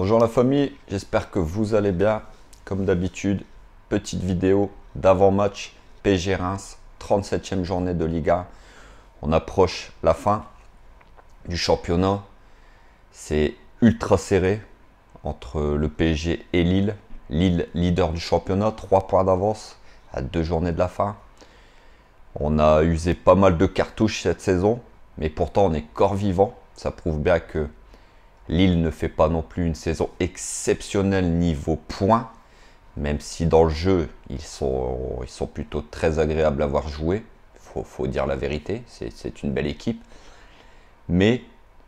Bonjour la famille, j'espère que vous allez bien. Comme d'habitude, petite vidéo d'avant-match PSG Reims, 37e journée de Ligue 1. On approche la fin du championnat. C'est ultra serré entre le PSG et Lille. Lille, leader du championnat, 3 points d'avance à 2 journées de la fin. On a usé pas mal de cartouches cette saison, mais pourtant on est corps vivant. Ça prouve bien que Lille ne fait pas non plus une saison exceptionnelle niveau points, même si dans le jeu, ils sont plutôt très agréables à voir jouer. Il faut dire la vérité, c'est une belle équipe. Mais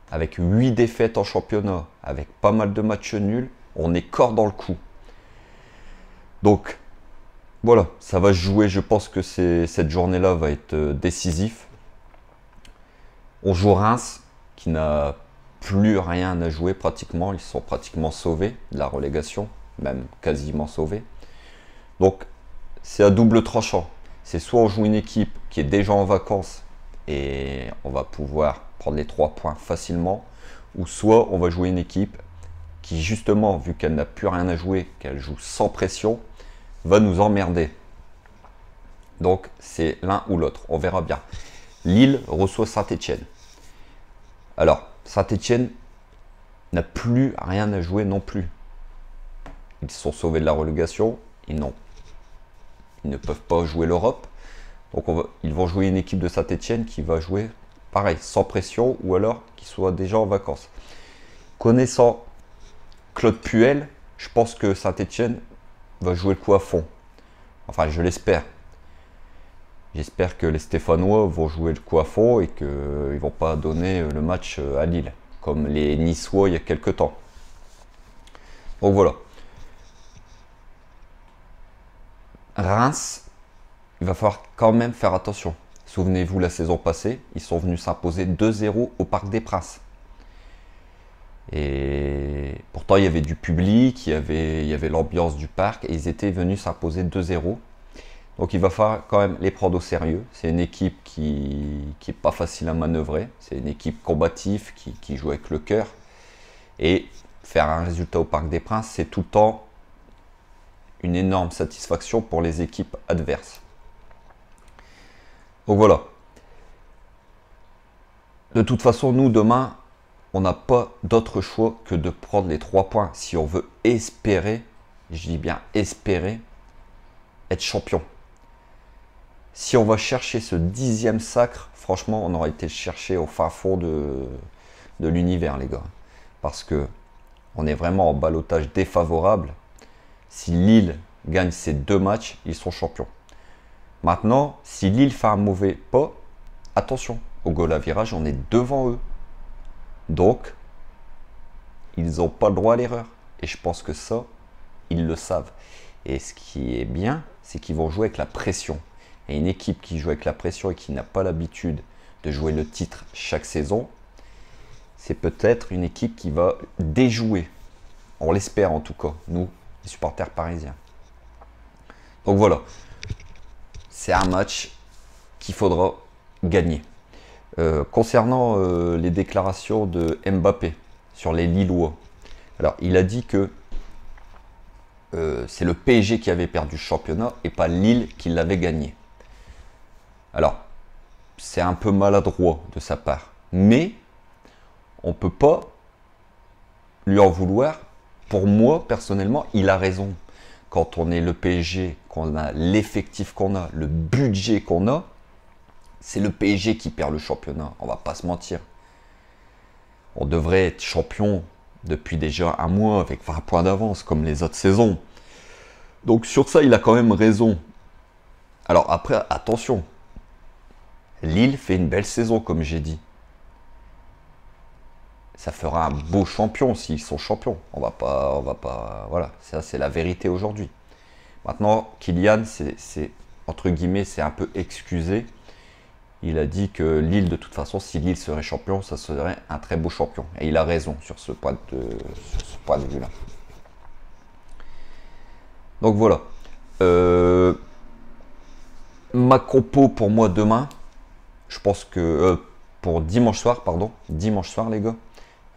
avec 8 défaites en championnat, avec pas mal de matchs nuls, on est corps dans le coup. Donc, voilà, ça va se jouer. Je pense que cette journée-là va être décisif. On joue Reims, qui n'a plus rien à jouer pratiquement. Ils sont pratiquement sauvés de la relégation, même quasiment sauvés. Donc, c'est à double tranchant. C'est soit on joue une équipe qui est déjà en vacances et on va pouvoir prendre les 3 points facilement, ou soit on va jouer une équipe qui, justement, vu qu'elle n'a plus rien à jouer, qu'elle joue sans pression, va nous emmerder. Donc, c'est l'un ou l'autre. On verra bien. Lille reçoit Saint-Etienne. Alors, Saint-Etienne n'a plus rien à jouer non plus. Ils sont sauvés de la relégation. Ils ne peuvent pas jouer l'Europe. Donc, ils vont jouer une équipe de Saint-Etienne qui va jouer, pareil, sans pression, ou alors qui soit déjà en vacances. Connaissant Claude Puel, je pense que Saint-Etienne va jouer le coup à fond. Enfin, je l'espère. J'espère que les Stéphanois vont jouer le coup à fond et qu'ils ne vont pas donner le match à Lille, comme les Niçois il y a quelques temps. Donc voilà. Reims, il va falloir quand même faire attention. Souvenez-vous, la saison passée, ils sont venus s'imposer 2-0 au Parc des Princes. Et pourtant, il y avait du public, il y avait l'ambiance du parc, et ils étaient venus s'imposer 2-0. Donc il va falloir quand même les prendre au sérieux. C'est une équipe qui n'est pas facile à manœuvrer. C'est une équipe combative qui joue avec le cœur. Et faire un résultat au Parc des Princes, c'est tout le temps une énorme satisfaction pour les équipes adverses. Donc voilà. De toute façon, nous, demain, on n'a pas d'autre choix que de prendre les 3 points si on veut espérer, je dis bien espérer, être champion. Si on va chercher ce 10e sacre, franchement, on aurait été le chercher au fin fond de l'univers, les gars. Parce que on est vraiment en ballottage défavorable. Si Lille gagne ces 2 matchs, ils sont champions. Maintenant, si Lille fait un mauvais pas, attention, au goal à virage, on est devant eux. Donc, ils n'ont pas le droit à l'erreur. Et je pense que ça, ils le savent. Et ce qui est bien, c'est qu'ils vont jouer avec la pression. Et une équipe qui joue avec la pression et qui n'a pas l'habitude de jouer le titre chaque saison, c'est peut-être une équipe qui va déjouer. On l'espère en tout cas, nous, les supporters parisiens. Donc voilà, c'est un match qu'il faudra gagner. Concernant les déclarations de Mbappé sur les Lillois, alors il a dit que c'est le PSG qui avait perdu le championnat et pas Lille qui l'avait gagné. Alors, c'est un peu maladroit de sa part, mais on ne peut pas lui en vouloir. Pour moi, personnellement, il a raison. Quand on est le PSG, qu'on a l'effectif qu'on a, le budget qu'on a, c'est le PSG qui perd le championnat. On ne va pas se mentir. On devrait être champion depuis déjà un mois avec 20 points d'avance, comme les autres saisons. Donc sur ça, il a quand même raison. Alors après, attention. Lille fait une belle saison, comme j'ai dit. Ça fera un beau champion s'ils sont champions. On va pas, voilà, ça c'est la vérité aujourd'hui. Maintenant, Kylian, c'est entre guillemets, c'est un peu excusé. Il a dit que Lille, de toute façon, si Lille serait champion, ça serait un très beau champion. Et il a raison sur ce point de vue-là. Donc voilà. Ma compo pour moi demain, je pense que pour dimanche soir, pardon, dimanche soir les gars,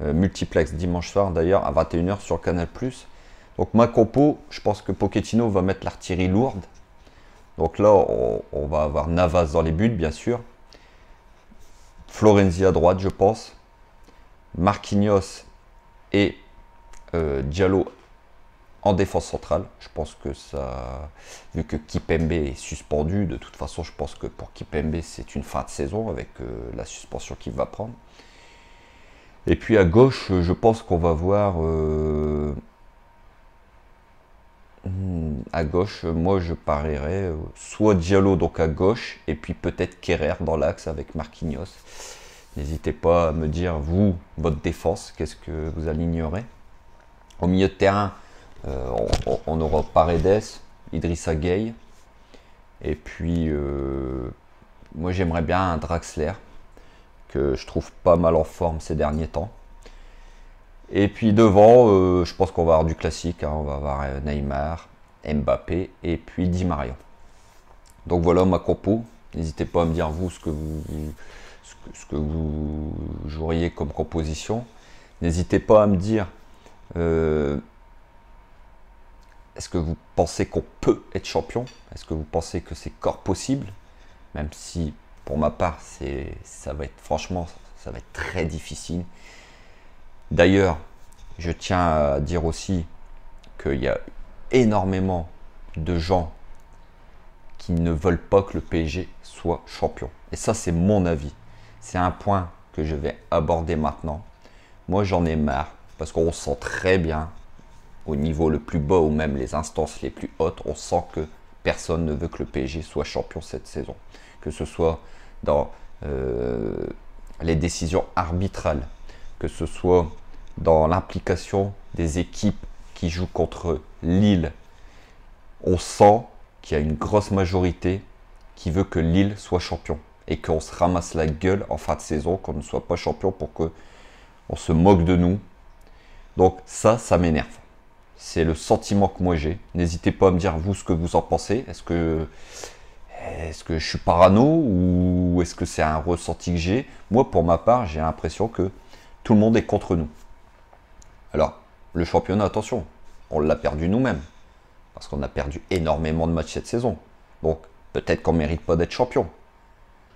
multiplex dimanche soir d'ailleurs à 21 h sur Canal+. Donc ma compo, je pense que Pochettino va mettre l'artillerie lourde. Donc là, on va avoir Navas dans les buts, bien sûr. Florenzi à droite, je pense. Marquinhos et Diallo en défense centrale. Je pense que ça, vu que Kipembe est suspendu, de toute façon, je pense que pour Kipembe, c'est une fin de saison avec la suspension qu'il va prendre. Et puis à gauche, je pense qu'on va voir... à gauche, moi je parierais soit Diallo donc à gauche, et puis peut-être Kerrer dans l'axe avec Marquinhos. N'hésitez pas à me dire, vous, votre défense, qu'est-ce que vous alignerez. Au milieu de terrain, on aura Paredes, Idrissa Gueye, et puis moi j'aimerais bien un Draxler, que je trouve pas mal en forme ces derniers temps. Et puis devant, je pense qu'on va avoir du classique, hein, on va avoir Neymar, Mbappé et puis Di Maria. Donc voilà ma compo. N'hésitez pas à me dire vous ce que vous joueriez comme composition. N'hésitez pas à me dire est-ce que vous pensez qu'on peut être champion? Est-ce que vous pensez que c'est corps possible? Même si pour ma part, ça va être franchement, ça va être très difficile. D'ailleurs, je tiens à dire aussi qu'il y a énormément de gens qui ne veulent pas que le PSG soit champion. Et ça, c'est mon avis. C'est un point que je vais aborder maintenant. Moi, j'en ai marre parce qu'on sent très bien au niveau le plus bas ou même les instances les plus hautes, on sent que personne ne veut que le PSG soit champion cette saison. Que ce soit dans les décisions arbitrales, que ce soit dans l'implication des équipes qui jouent contre Lille. On sent qu'il y a une grosse majorité qui veut que Lille soit champion et qu'on se ramasse la gueule en fin de saison, qu'on ne soit pas champion pour qu'on se moque de nous. Donc ça m'énerve. C'est le sentiment que moi j'ai. N'hésitez pas à me dire vous ce que vous en pensez. Est-ce que je suis parano ou est-ce que c'est un ressenti que j'ai? Moi, pour ma part, j'ai l'impression que tout le monde est contre nous. Alors, le championnat, attention, on l'a perdu nous-mêmes. Parce qu'on a perdu énormément de matchs cette saison. Donc, peut-être qu'on ne mérite pas d'être champion.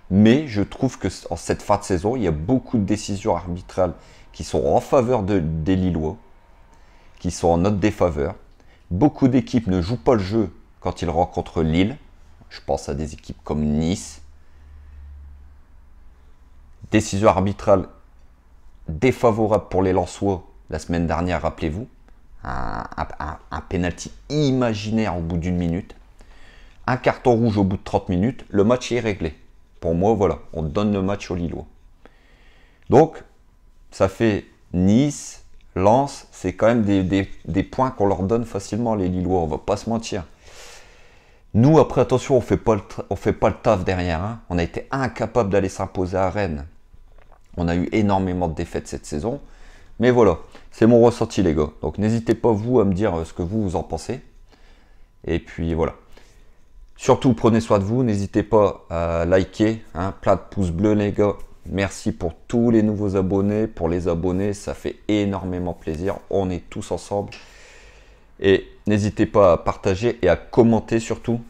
Mais je trouve que en cette fin de saison, il y a beaucoup de décisions arbitrales qui sont en faveur des Lillois, qui sont en notre défaveur. Beaucoup d'équipes ne jouent pas le jeu quand ils rencontrent Lille. Je pense à des équipes comme Nice. Décision arbitrale défavorable pour les Lensois la semaine dernière, rappelez-vous. Un pénalty imaginaire au bout d'une minute. Un carton rouge au bout de 30 minutes. Le match est réglé. Pour moi, voilà, on donne le match aux Lillois. Donc, ça fait Nice, Lens, c'est quand même des points qu'on leur donne facilement, les Lillois, on ne va pas se mentir. Nous, après, attention, on ne fait pas le taf derrière. Hein. On a été incapable d'aller s'imposer à Rennes. On a eu énormément de défaites cette saison. Mais voilà, c'est mon ressenti, les gars. Donc, n'hésitez pas, vous, à me dire ce que vous en pensez. Et puis, voilà. Surtout, prenez soin de vous. N'hésitez pas à liker. Hein. Plein de pouces bleus, les gars. Merci pour tous les nouveaux abonnés. Pour les abonnés, ça fait énormément plaisir. On est tous ensemble. Et n'hésitez pas à partager et à commenter surtout.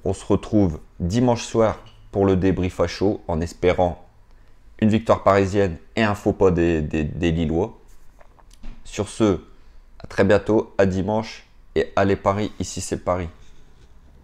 On se retrouve dimanche soir pour le débrief à chaud en espérant une victoire parisienne et un faux pas des Lillois. Sur ce, à très bientôt, à dimanche et allez Paris, ici c'est Paris.